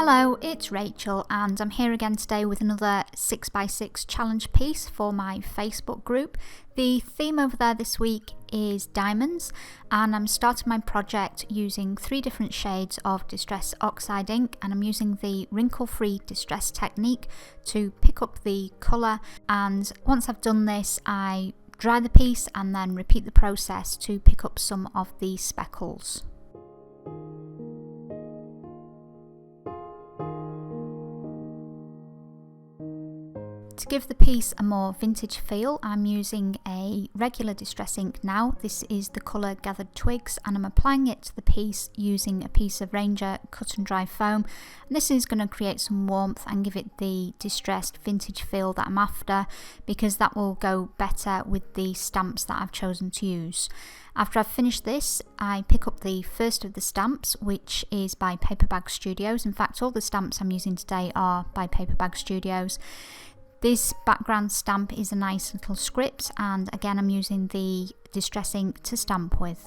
Hello, it's Rachel and I'm here again today with another 6x6 challenge piece for my Facebook group. The theme over there this week is diamonds and I'm starting my project using 3 different shades of Distress Oxide ink, and I'm using the wrinkle-free distress technique to pick up the colour, and once I've done this I dry the piece and then repeat the process to pick up some of the speckles. To give the piece a more vintage feel, I'm using a regular distress ink now. This is the colour Gathered Twigs, and I'm applying it to the piece using a piece of Ranger cut and dry foam. And this is going to create some warmth and give it the distressed vintage feel that I'm after, because that will go better with the stamps that I've chosen to use. After I've finished this, I pick up the first of the stamps, which is by Paperbag Studios. In fact, all the stamps I'm using today are by Paperbag Studios. This background stamp is a nice little script, and again I'm using the distress ink to stamp with.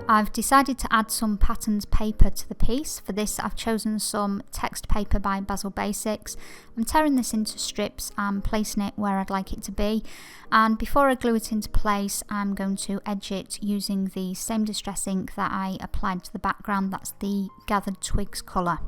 I've decided to add some patterned paper to the piece. For this I've chosen some text paper by Basil Basics. I'm tearing this into strips and placing it where I'd like it to be, and before I glue it into place I'm going to edge it using the same distress ink that I applied to the background. That's the Gathered Twigs colour.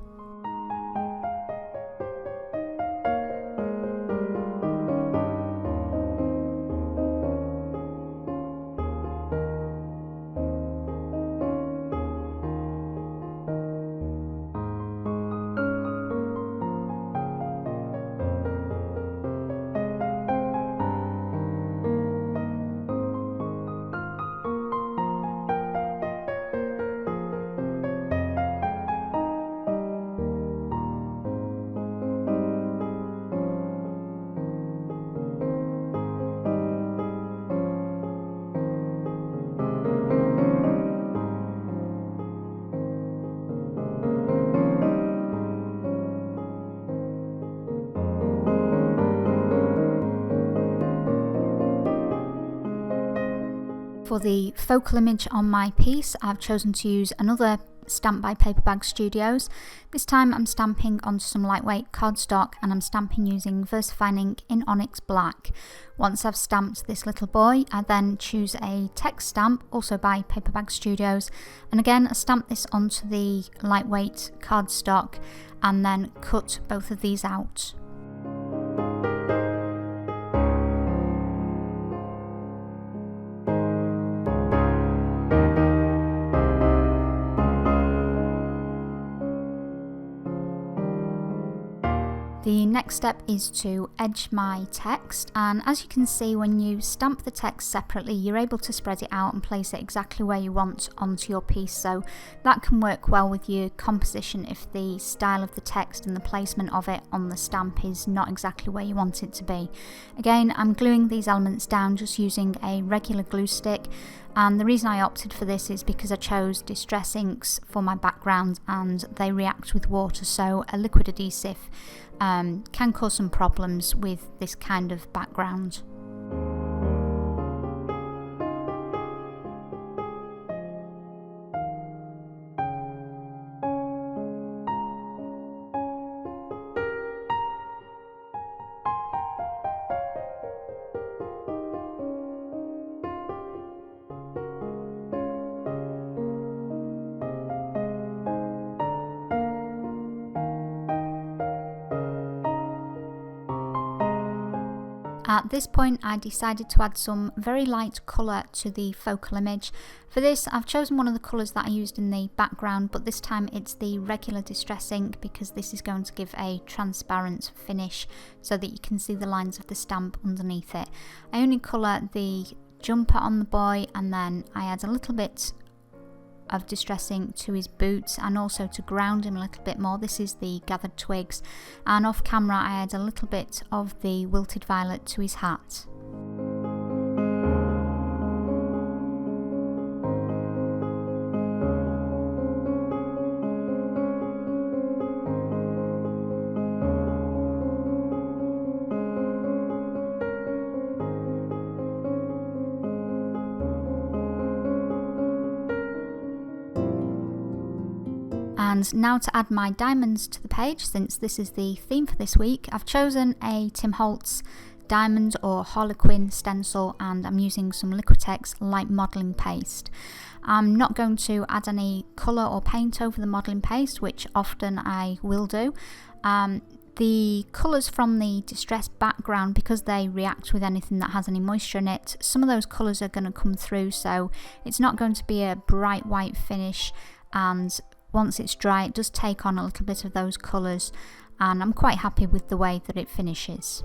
For the focal image on my piece, I've chosen to use another stamp by Paperbag Studios. This time I'm stamping onto some lightweight cardstock, and I'm stamping using VersaFine ink in Onyx Black. Once I've stamped this little boy, I then choose a text stamp, also by Paperbag Studios, and again I stamp this onto the lightweight cardstock and then cut both of these out. The next step is to edge my text, and as you can see, when you stamp the text separately you're able to spread it out and place it exactly where you want onto your piece, so that can work well with your composition if the style of the text and the placement of it on the stamp is not exactly where you want it to be. Again, I'm gluing these elements down just using a regular glue stick, and the reason I opted for this is because I chose distress inks for my background and they react with water, so a liquid adhesive can cause some problems with this kind of background. At this point I decided to add some very light colour to the focal image. For this I've chosen one of the colours that I used in the background, but this time it's the regular distress ink because this is going to give a transparent finish so that you can see the lines of the stamp underneath it. I only colour the jumper on the boy, and then I add a little bit of distress ink to his boots and also to ground him a little bit more. This is the Gathered Twigs, and off camera I add a little bit of the Wilted Violet to his hat. And now to add my diamonds to the page, since this is the theme for this week, I've chosen a Tim Holtz diamond or harlequin stencil, and I'm using some Liquitex light modelling paste. I'm not going to add any colour or paint over the modelling paste, which often I will do. The colours from the distressed background, because they react with anything that has any moisture in it, some of those colours are going to come through, so it's not going to be a bright white finish, and once it's dry it does take on a little bit of those colours, and I'm quite happy with the way that it finishes.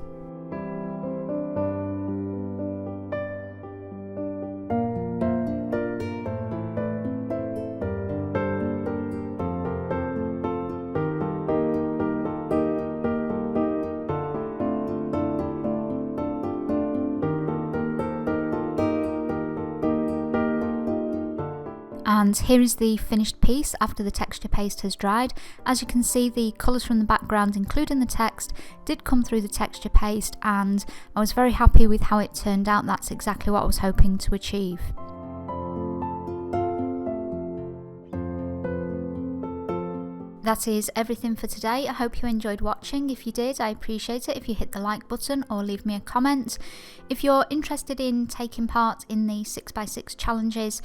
And here is the finished piece after the texture paste has dried. As you can see, the colours from the background, including the text, did come through the texture paste, and I was very happy with how it turned out. That's exactly what I was hoping to achieve. That is everything for today. I hope you enjoyed watching. If you did, I appreciate it if you hit the like button or leave me a comment. If you're interested in taking part in the 6x6 challenges,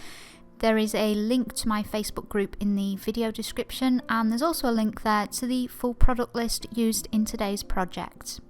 there is a link to my Facebook group in the video description, and there's also a link there to the full product list used in today's project.